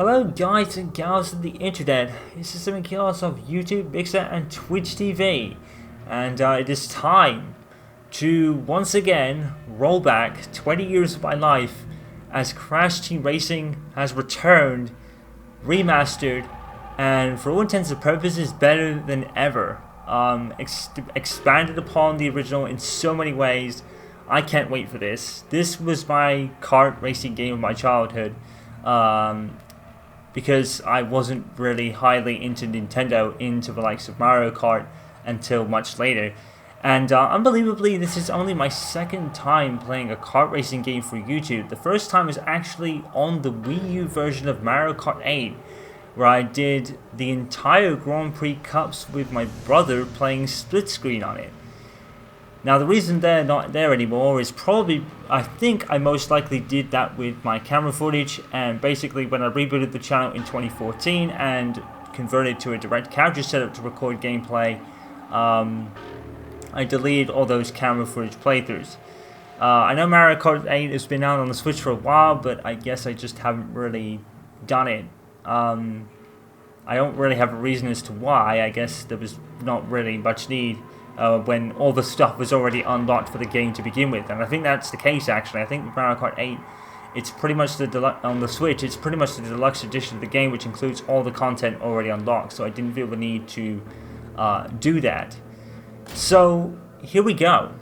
Hello guys and gals of the internet, this is Simon Chaos of YouTube, Mixer and Twitch TV, and it is time to once again roll back 20 years of my life as Crash Team Racing has returned, remastered, and for all intents and purposes better than ever. Expanded upon the original in so many ways. I can't wait for this. This was my kart racing game of my childhood. Because I wasn't really highly into Nintendo, into the likes of Mario Kart until much later. And unbelievably, this is only my second time playing a kart racing game for YouTube. The first time was actually on the Wii U version of Mario Kart 8, where I did the entire Grand Prix Cups with my brother playing split screen on it. Now the reason they're not there anymore is probably, I think I most likely did that with my camera footage, and basically when I rebooted the channel in 2014 and converted to a direct capture setup to record gameplay, I deleted all those camera footage playthroughs. I know Mario Kart 8 has been out on the Switch for a while, but I guess I just haven't really done it. I don't really have a reason as to why. I guess there was not really much need. When all the stuff was already unlocked for the game to begin with, and I think that's the case actually. I think with Mario Kart 8, it's pretty much on the Switch. It's pretty much the deluxe edition of the game, which includes all the content already unlocked. So I didn't feel the need to do that. So here we go.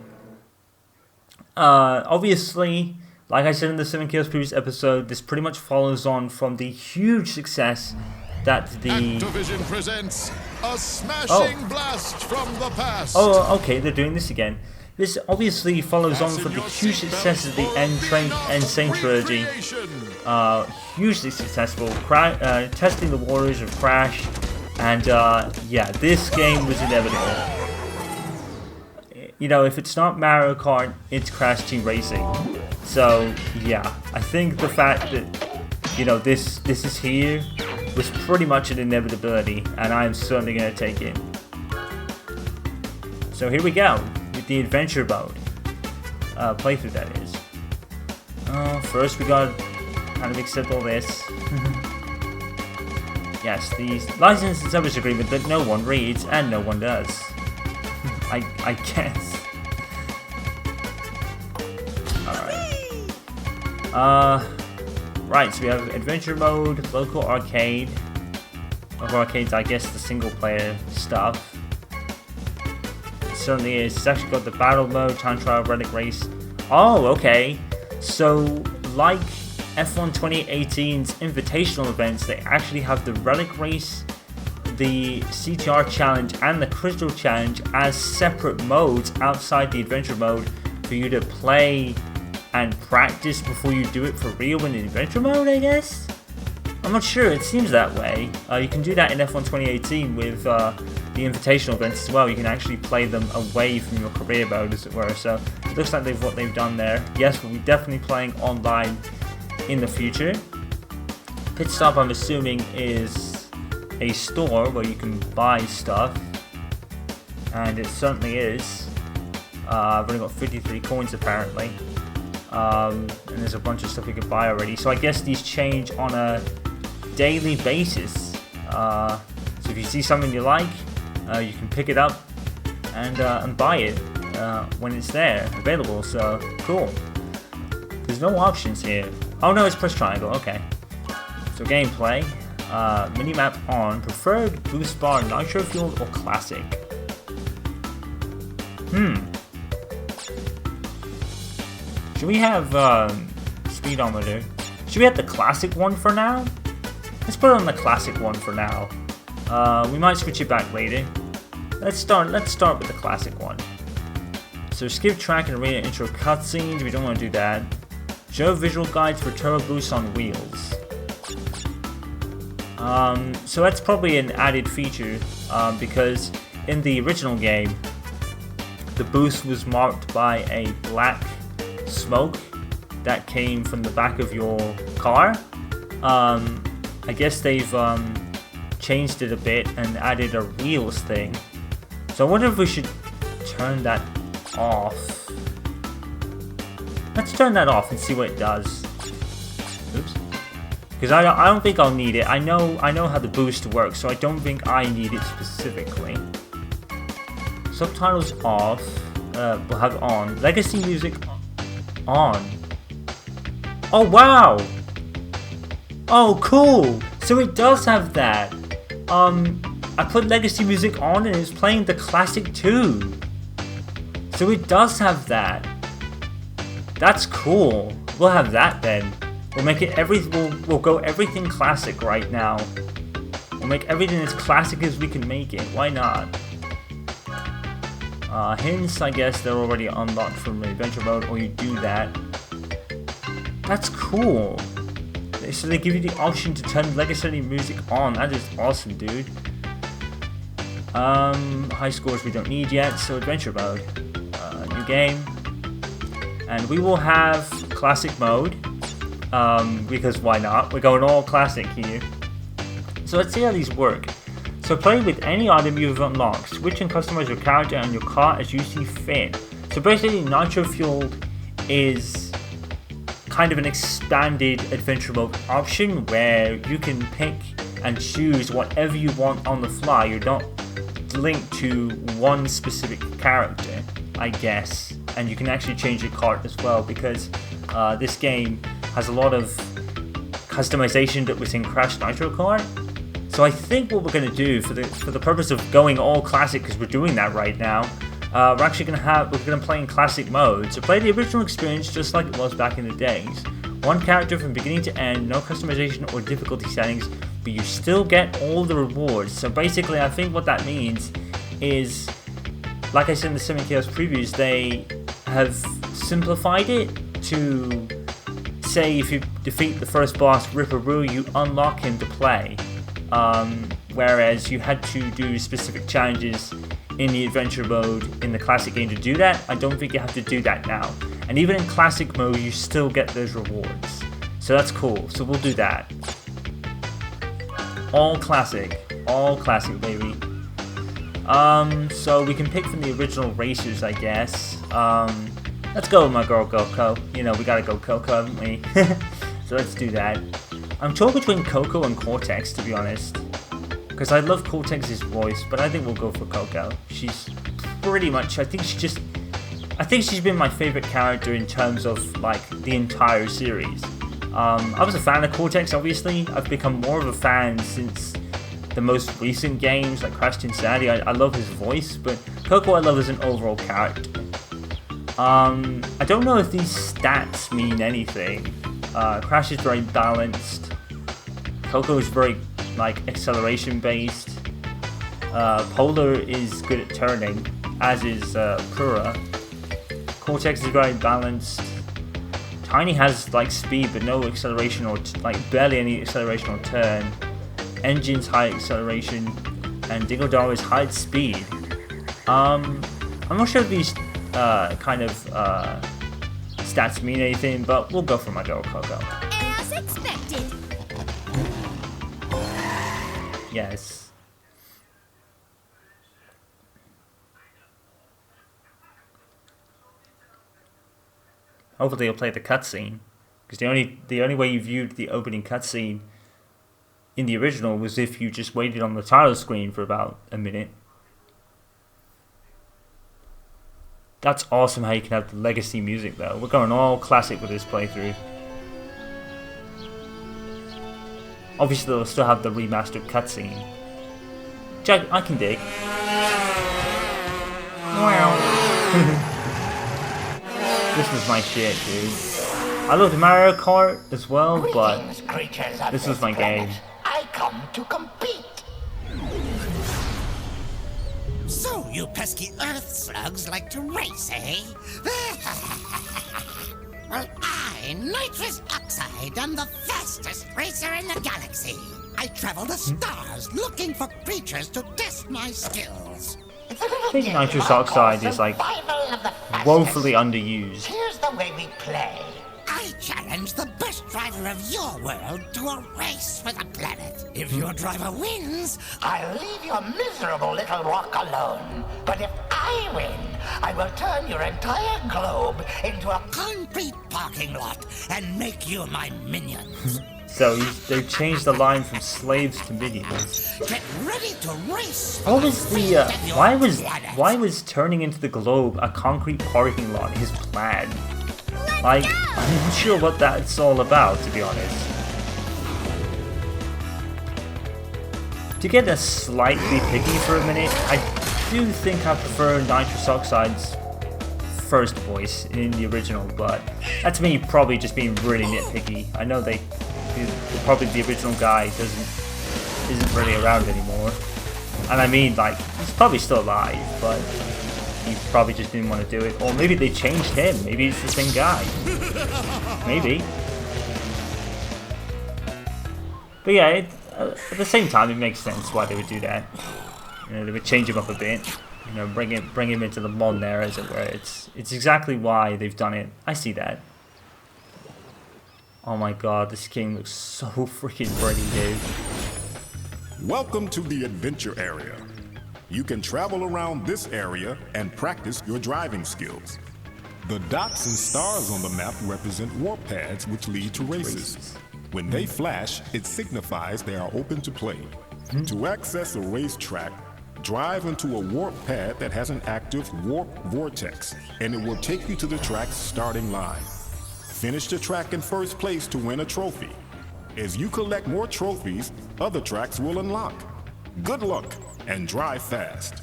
Obviously, like I said in the 7 Kills previous episode, this pretty much follows on from the huge success that the Activision presents a smashing blast from the past. Oh, okay, they're doing this again. This obviously follows on from the huge success of the Insane trilogy. Hugely successful, testing the waters of Crash, and yeah, this game was inevitable. You know, if it's not Mario Kart, it's Crash Team Racing. So yeah, I think the fact that, you know, this is here was pretty much an inevitability, and I'm certainly going to take it. So here we go, with the adventure mode. Playthrough, that is. First we gotta kind of accept all this. Yes, the license and service agreement that no one reads, and no one does. I guess. Alright. Right, so we have adventure mode, local arcade. Local arcade's, I guess, the single player stuff. It certainly is. It's actually got the battle mode, time trial, relic race. Oh, okay. So, like F1 2018's invitational events, they actually have the relic race, the CTR challenge, and the crystal challenge as separate modes outside the adventure mode for you to play and practice before you do it for real in the adventure mode, I guess? I'm not sure, it seems that way. You can do that in F1 2018 with the invitational events as well. You can actually play them away from your career mode, as it were. So it looks like what they've done there. Yes, we'll be definitely playing online in the future. Pit Stop, I'm assuming, is a store where you can buy stuff. And it certainly is. I've only got 53 coins apparently. And there's a bunch of stuff you can buy already. So I guess these change on a daily basis. So if you see something you like, you can pick it up and buy it when it's there, available. So cool. There's no options here. Oh no, it's press triangle. Okay. So gameplay, minimap on, preferred boost bar, nitro fueled or classic. Should we have speedometer? Should we have the classic one for now? Let's put it on the classic one for now. We might switch it back later. Let's start with the classic one. So skip track and arena intro cutscenes. We don't want to do that. Show visual guides for turbo boost on wheels. So that's probably an added feature because in the original game, the boost was marked by a black smoke that came from the back of your car. I guess they've changed it a bit and added a wheels thing. So I wonder if we should turn that off. Let's turn that off and see what it does. Oops. Because I don't think I'll need it. I know how the boost works, so I don't think I need it specifically. Subtitles off. We'll have on. Legacy music on. Oh wow! Oh cool! So it does have that. I put legacy music on and it's playing the classic too. So it does have that. That's cool. We'll have that then. We'll make it we'll go everything classic right now. We'll make everything as classic as we can make it. Why not? Hints, I guess they're already unlocked from the adventure mode, or you do that. That's cool. So they give you the option to turn legacy music on. That is awesome, dude. High scores we don't need yet, so adventure mode. New game. And we will have classic mode. Because why not? We're going all classic here. So let's see how these work. So play with any item you've unlocked. Switch and customize your character and your car as you see fit. So basically Nitro Fueled is kind of an expanded adventure mode option where you can pick and choose whatever you want on the fly. You're not linked to one specific character, I guess. And you can actually change your cart as well, because this game has a lot of customization that was in Crash Nitro Kart. So I think what we're going to do for the purpose of going all classic, because we're doing that right now, we're actually going to play in classic mode. So play the original experience just like it was back in the days. One character from beginning to end, no customization or difficulty settings, but you still get all the rewards. So basically I think what that means is, like I said in the 7 Chaos previews, they have simplified it to say if you defeat the first boss, Ripperoo, you unlock him to play. Whereas you had to do specific challenges in the adventure mode in the classic game to do that. I don't think you have to do that now. And even in classic mode, you still get those rewards. So that's cool. So we'll do that. All classic, baby. So we can pick from the original racers, I guess. Let's go with my girl Coco. You know, we gotta go Coco, haven't we? So let's do that. I'm torn between Coco and Cortex, to be honest. Because I love Cortex's voice, but I think we'll go for Coco. She's pretty much, I think she's been my favorite character in terms of, like, the entire series. I was a fan of Cortex, obviously. I've become more of a fan since the most recent games, like Crash Insanity. I love his voice, but Coco I love as an overall character. I don't know if these stats mean anything. Crash is very balanced. Coco is very, like, acceleration based. Polar is good at turning, as is Pura. Cortex is very balanced. Tiny has, like, speed but no acceleration or barely any acceleration or turn. Engine's high acceleration, and Dingodar is high speed. I'm not sure if these kind of stats mean anything, but we'll go for my girl Coco. As expected. Yes. Hopefully you'll play the cutscene, because the only way you viewed the opening cutscene in the original was if you just waited on the title screen for about a minute. That's awesome how you can have the legacy music though. We're going all classic with this playthrough. Obviously they'll still have the remastered cutscene, which I can dig. Wow. This was my shit, dude. I loved Mario Kart as well, but this was my game. I come to compete. So you pesky earth slugs like to race, eh? Well, I, nitrous oxide, am the fastest racer in the galaxy. I travel the stars looking for creatures to test my skills. I think nitrous oxide is, like, woefully underused. Here's the way we play. I challenge the best driver of your world to a race for the planet. If your driver wins, I'll leave your miserable little rock alone. But if I win, I will turn your entire globe into a concrete parking lot and make you my minions. So they've changed the line from slaves to minions. Get ready to race. What was the why was turning into the globe a concrete parking lot his plan? Like, I'm not sure what that's all about, to be honest. To get a slightly picky for a minute, I do think I prefer Nitrous Oxide's first voice in the original, but that's me probably just being really nitpicky. I know probably the original guy isn't really around anymore, and I mean, like, he's probably still alive, but he probably just didn't want to do it. Or maybe they changed him. Maybe it's the same guy. Maybe. But yeah, at the same time, it makes sense why they would do that. You know, they would change him up a bit. You know, bring him into the modern era, as it were. It's exactly why they've done it. I see that. Oh my god, this game looks so freaking pretty, dude. Welcome to the adventure area. You can travel around this area and practice your driving skills. The dots and stars on the map represent warp pads which lead to races. When they flash, it signifies they are open to play. To access a racetrack, drive into a warp pad that has an active warp vortex, and it will take you to the track's starting line. Finish the track in first place to win a trophy. As you collect more trophies, other tracks will unlock. Good luck, and drive fast.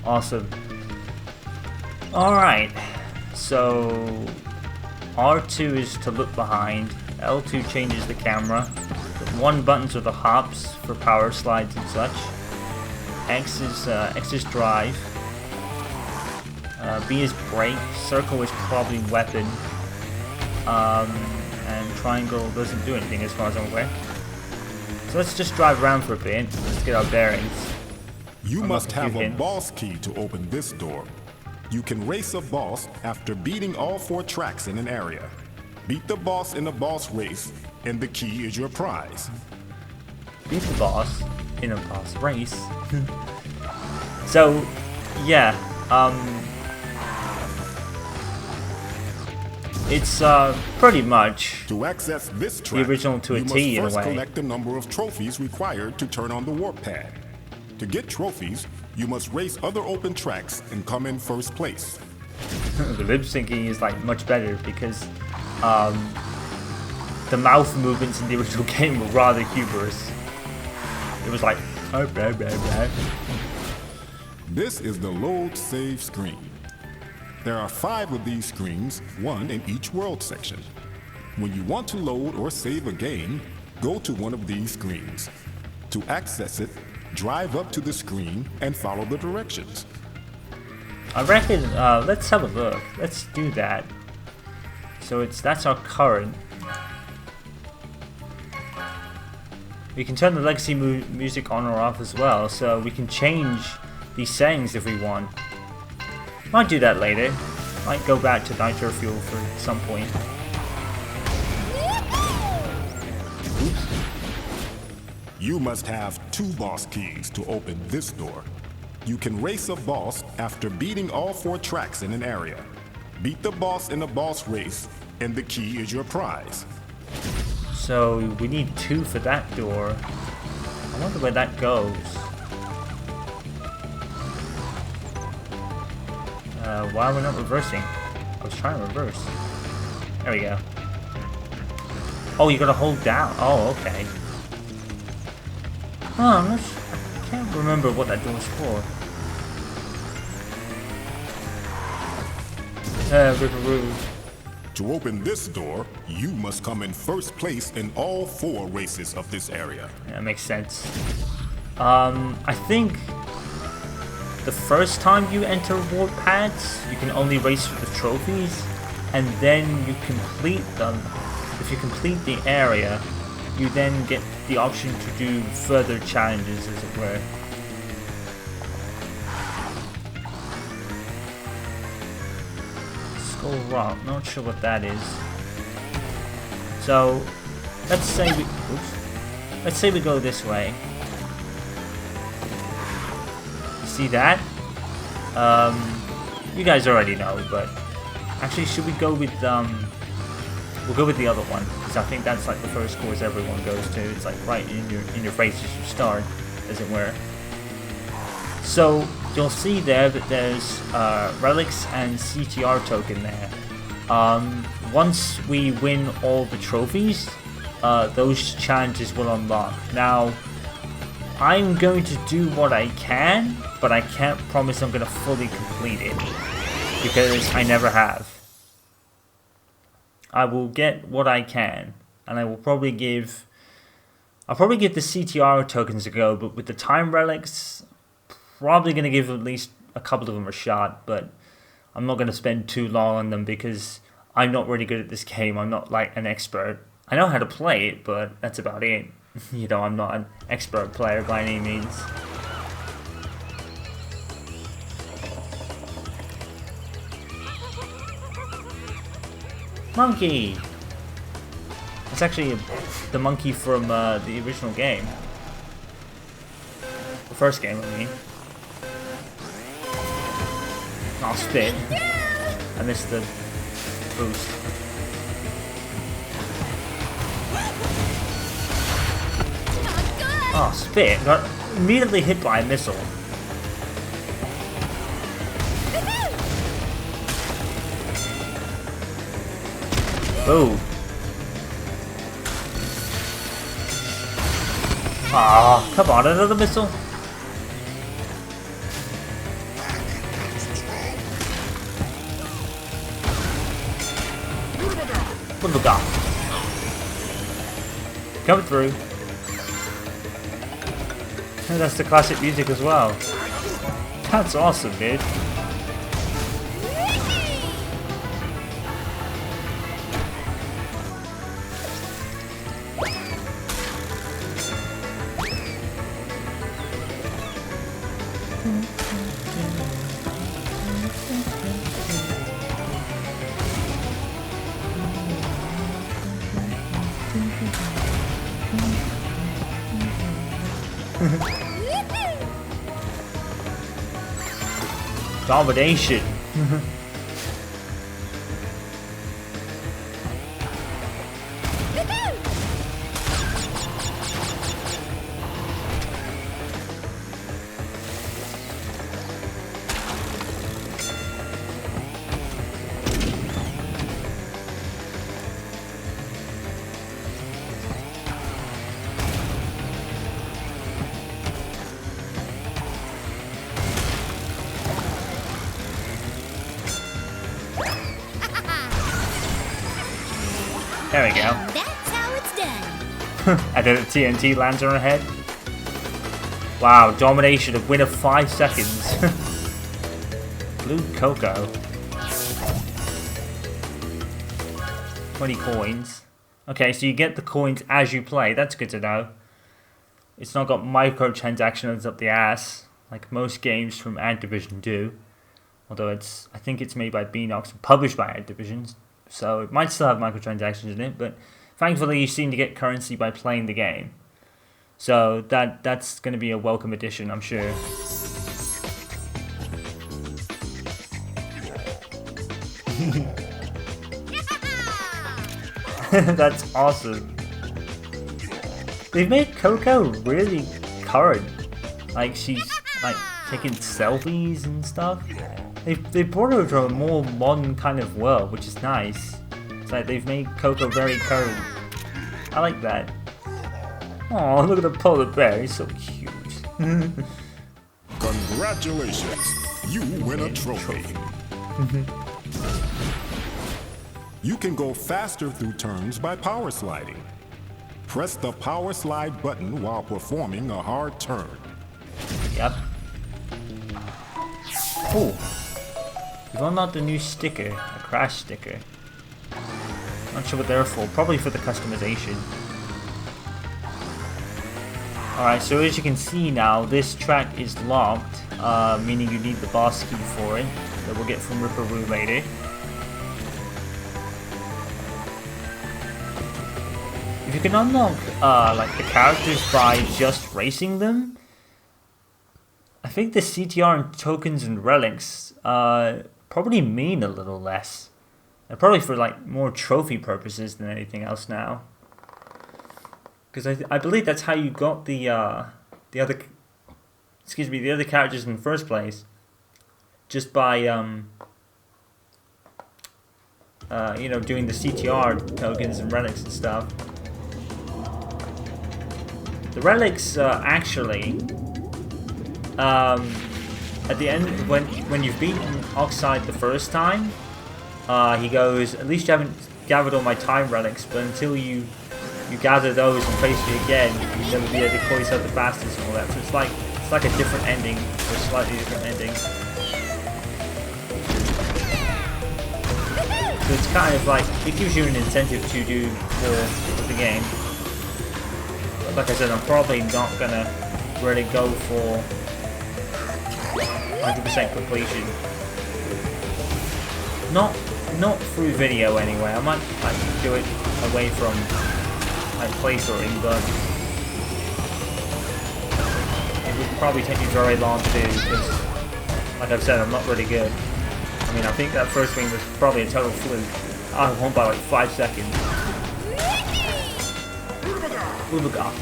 Awesome. Alright, so R2 is to look behind, L2 changes the camera, 1 buttons are the hops for power slides and such, X is drive, B is brake, circle is probably weapon, and triangle doesn't do anything as far as I'm aware. So let's just drive around for a bit, let's get our bearings. You must have a boss key to open this door. You can race a boss after beating all 4 tracks in an area. Beat the boss in a boss race, and the key is your prize. Beat the boss in a boss race. So, yeah, it's pretty much to access this track, the original to a T in a way. You must first collect the number of trophies required to turn on the warp pad. To get trophies, you must race other open tracks and come in first place. The lip syncing is like much better because the mouth movements in the original game were rather humorous. It was like, oh, blah, blah, blah. This is the load save screen. There are 5 of these screens, 1 in each world section. When you want to load or save a game, go to one of these screens. To access it, drive up to the screen and follow the directions. I reckon, let's have a look. Let's do that. So that's our current. We can turn the legacy music on or off as well, so we can change these settings if we want. Might do that later. Might go back to Nitro Fuel for some point. Oops. You must have 2 boss keys to open this door. You can race a boss after beating all 4 tracks in an area. Beat the boss in a boss race, and the key is your prize. So we need 2 for that door. I wonder where that goes. Why are we not reversing? I was trying to reverse. There we go. Oh, you gotta hold down. Oh, okay. Oh, I can't remember what that door's for. Riveroo. To open this door, you must come in first place in all 4 races of this area. Yeah, that makes sense. I think the first time you enter warp pads, you can only race for the trophies, and then you complete them. If you complete the area, you then get the option to do further challenges, as it were. Skull Rock, not sure what that is. So, let's say we go this way. You see that? You guys already know, but actually, should we go with we'll go with the other one. because I think that's like the first course everyone goes to. It's like right in your face as you start, as it were. So you'll see there that there's relics and CTR token there. Once we win all the trophies, those challenges will unlock. Now, I'm going to do what I can, but I can't promise I'm going to fully complete it, because I never have. I will get what I can, and I will probably give... I'll probably give the CTR tokens a go, but with the time relics, probably going to give at least a couple of them a shot, but I'm not going to spend too long on them because I'm not really good at this game. I'm not like an expert. I know how to play it, but that's about it. You know, I'm not an expert player by any means. Monkey! It's actually the monkey from the original game. The first game, I mean. I'll spit. I missed the boost. Oh, spit. Got immediately hit by a missile. Boom. Ah, come on, another missile. Bulldoga. Coming through. And that's the classic music as well. That's awesome, dude. Domination. There we go. And that's how it's done. And then the TNT lands on her head. Wow, domination, a win of 5 seconds. Blue Cocoa. 20 coins. Okay, so you get the coins as you play. That's good to know. It's not got microtransactions up the ass, like most games from Activision do. Although I think it's made by Beanox and published by Activision. So it might still have microtransactions in it, but thankfully you seem to get currency by playing the game. So that's going to be a welcome addition, I'm sure. That's awesome. They've made Coco really current. Like she's like taking selfies and stuff. They brought her to a more modern kind of world, which is nice. It's like they've made Coco very current. I like that. Oh, look at the polar bear, he's so cute. Congratulations, you win a trophy. You can go faster through turns by power sliding. Press the power slide button while performing a hard turn. Yep. Oh. We've unlocked a new sticker, a crash sticker. Not sure what they're for, probably for the customization. Alright, so as you can see now, this track is locked, meaning you need the boss key for it, that we'll get from Ripperoo later. If you can unlock like the characters by just racing them, I think the CTR and tokens and relics probably mean a little less. Probably for like more trophy purposes than anything else now. Because I believe that's how you got the other characters in the first place. Just by you know, doing the CTR tokens and relics and stuff. The relics actually at the end when you've beaten Oxide the first time, he goes, at least you haven't gathered all my time relics, but until you gather those and face me again, you'll never be able to call yourself the fastest and all that. So it's like a different ending, or a slightly different ending. So it's kind of like, it gives you an incentive to do more of the game. But like I said, I'm probably not gonna really go for 100% completion. Not through video anyway. I might like do it away from like playthroughing, but it would probably take me very long to do because, like I've said, I'm not really good. I mean, I think that first wing was probably a total fluke. I won by like 5 seconds. Ubaga.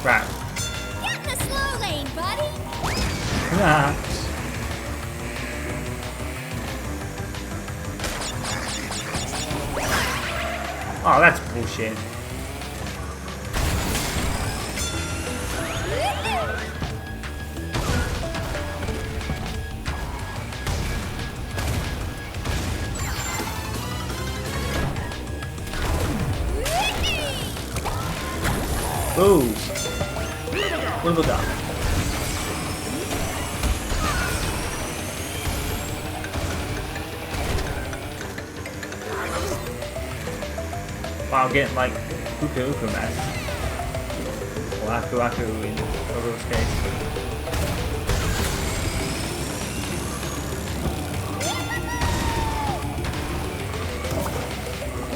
Right. Get in the slow lane, buddy. Oh, that's bullshit. Ooh. What have we got? Wow, getting like Uku mess. Or Aku in Ogo's case.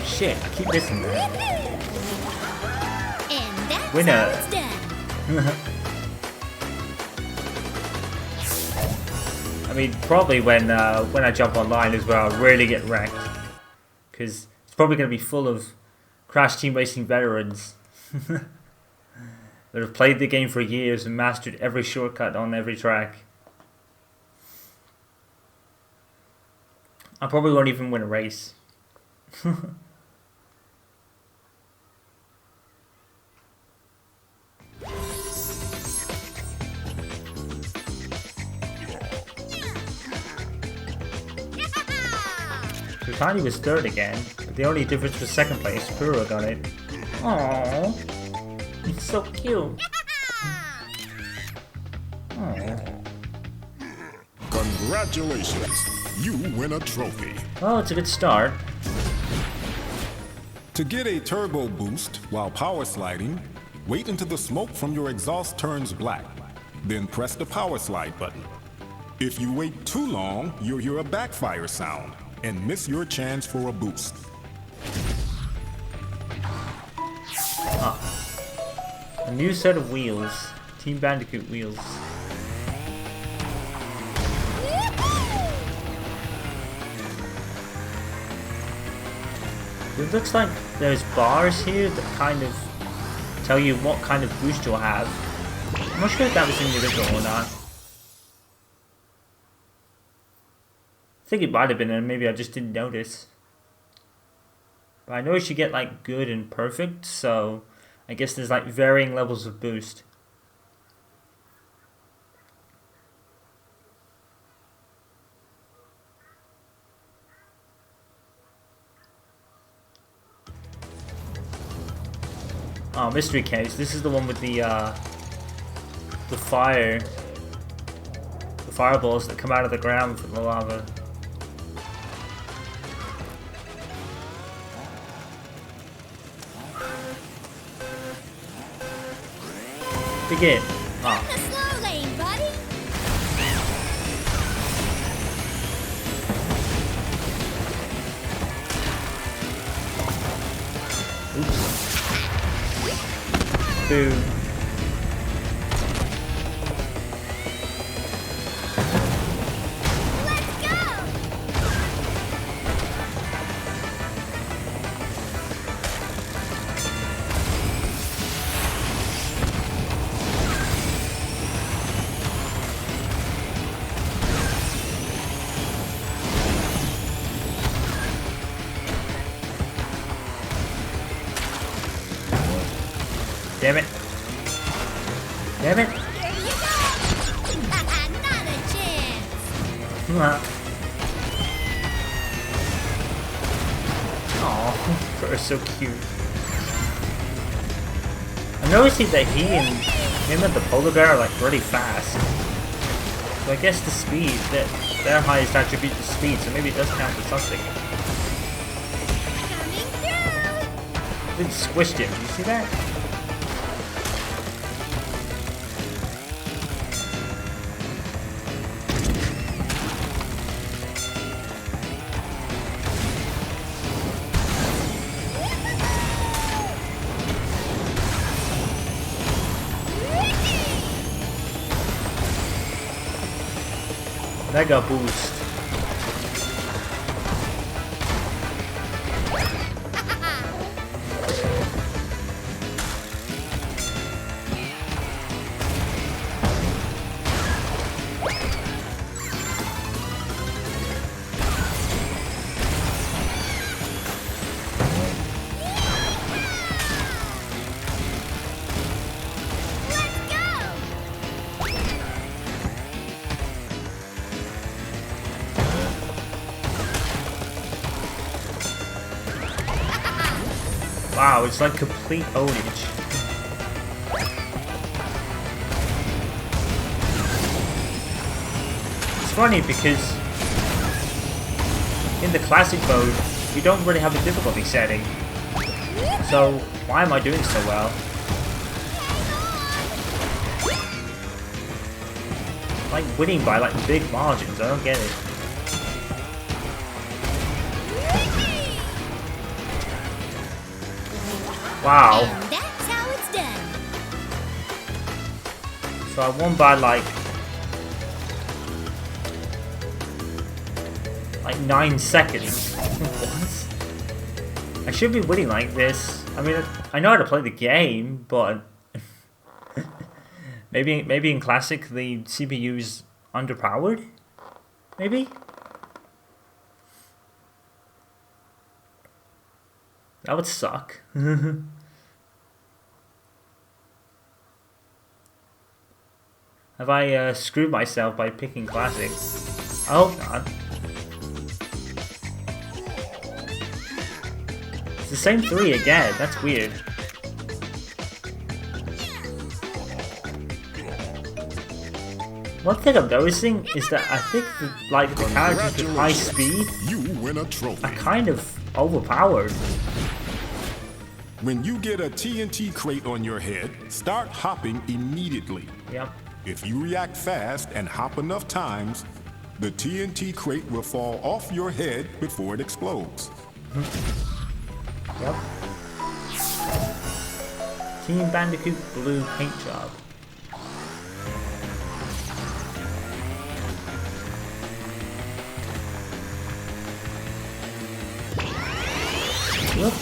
Shit, I keep missing that. And that's Winner. how it's done. I mean, probably when I jump online as well, I'll really get wrecked. Because it's probably going to be full of Crash Team Racing veterans that have played the game for years and mastered every shortcut on every track. I probably won't even win a race. Tiny was third again, but the only difference was second place. Pura got it. Aww, it's so cute. Aww. Congratulations, you win a trophy. Well, it's a good start. To get a turbo boost while power sliding, wait until the smoke from your exhaust turns black. Then press the power slide button. If you wait too long, you'll hear a backfire sound and miss your chance for a boost. A new set of wheels. Team Bandicoot wheels. It looks like there's bars here that kind of tell you what kind of boost you'll have. I'm not sure if that was in the original or not. I think it might have been, and maybe I just didn't notice. But I noticed you get like good and perfect, so I guess there's like varying levels of boost. Oh, mystery case. This is the one with the fireballs that come out of the ground from the lava. Begin. Oh. The slow lane, buddy. Oops. Boom. Damn it. Damn it. Here you go! Not a chance! Aw, they're so cute. I'm noticing that he and him and the polar bear are like really fast. So I guess the speed, their highest attribute is speed, so maybe it does count for something. Coming through! It squished him, you see that? Mega boost. Wow, it's like complete ownage. It's funny because in the classic mode, you don't really have a difficulty setting. So why am I doing so well? Like winning by like big margins, I don't get it. Wow. And that's how it's done. So I won by like 9 seconds. What? I should be winning like this. I mean, I know how to play the game, but maybe in classic the CPU's underpowered. Maybe. That would suck. Have I screwed myself by picking classic? I hope not. It's the same 3 again. That's weird. One thing I'm noticing is that I think the characters with high speed You win a trophy. are kind of overpowered. When you get a TNT crate on your head, start hopping immediately. Yep. If you react fast and hop enough times, the TNT crate will fall off your head before it explodes. Yep. Team Bandicoot Blue paint job. Whoop.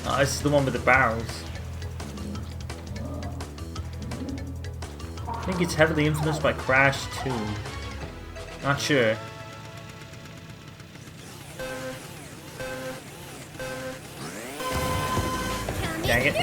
Oh, this is the one with the barrels. I think it's heavily influenced by Crash 2. Not sure. Dang it.